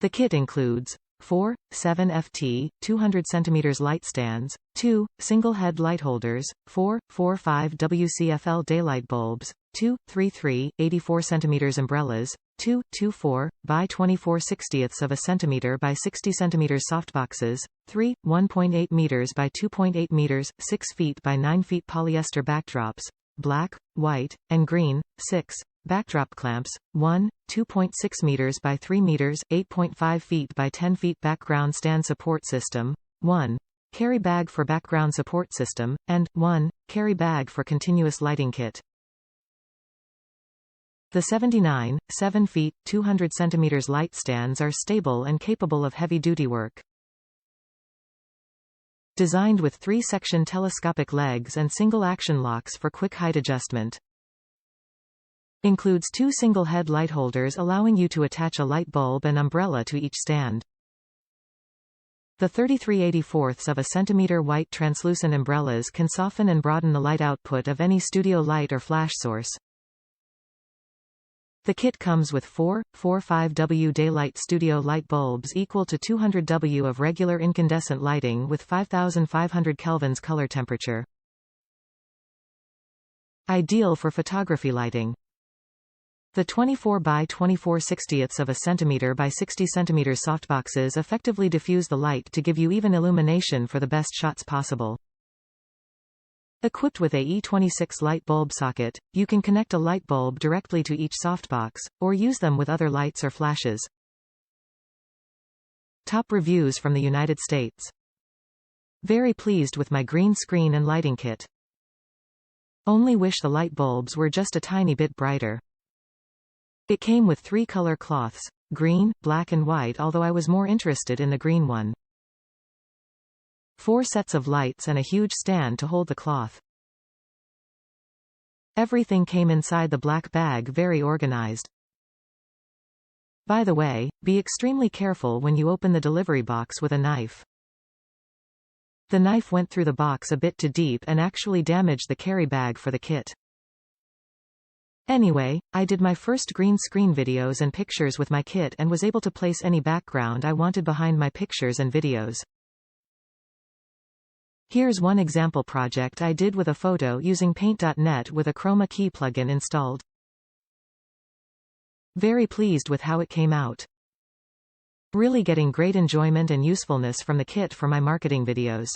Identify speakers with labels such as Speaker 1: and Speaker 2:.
Speaker 1: The kit includes 4, 7ft, 200 cm light stands, 2, single-head light holders, 4, 5W CFL daylight bulbs, 2, 3, 84 cm umbrellas, 2, 4 by 24 60ths of a centimeter by 60 cm softboxes, 3, 1.8 meters by 2.8 meters, 6 feet by 9 feet polyester backdrops, black, white, and green, 6, backdrop clamps, 1, 2.6 meters by 3 meters, 8.5 feet by 10 feet background stand support system, 1, carry bag for background support system, and 1, carry bag for continuous lighting kit. The 79, 7 feet, 200 centimeters light stands are stable and capable of heavy-duty work. Designed with 3-section telescopic legs and single action locks for quick height adjustment. Includes 2 single-head light holders allowing you to attach a light bulb and umbrella to each stand. The 33/84ths of a centimeter white translucent umbrellas can soften and broaden the light output of any studio light or flash source. The kit comes with 4, 5W daylight studio light bulbs equal to 200W of regular incandescent lighting with 5500 kelvins color temperature. Ideal for photography lighting. The 24 by 24 60ths of a centimeter by 60 cm softboxes effectively diffuse the light to give you even illumination for the best shots possible. Equipped with a E26 light bulb socket, you can connect a light bulb directly to each softbox, or use them with other lights or flashes. Top reviews from the United States. Very pleased with my green screen and lighting kit. Only wish the light bulbs were just a tiny bit brighter. It came with 3 color cloths, green, black and white, although I was more interested in the green one. 4 sets of lights and a huge stand to hold the cloth. Everything came inside the black bag, very organized. By the way, be extremely careful when you open the delivery box with a knife. The knife went through the box a bit too deep and actually damaged the carry bag for the kit. Anyway, I did my first green screen videos and pictures with my kit and was able to place any background I wanted behind my pictures and videos. Here's one example project I did with a photo using Paint.net with a chroma key plugin installed. Very pleased with how it came out. Really getting great enjoyment and usefulness from the kit for my marketing videos.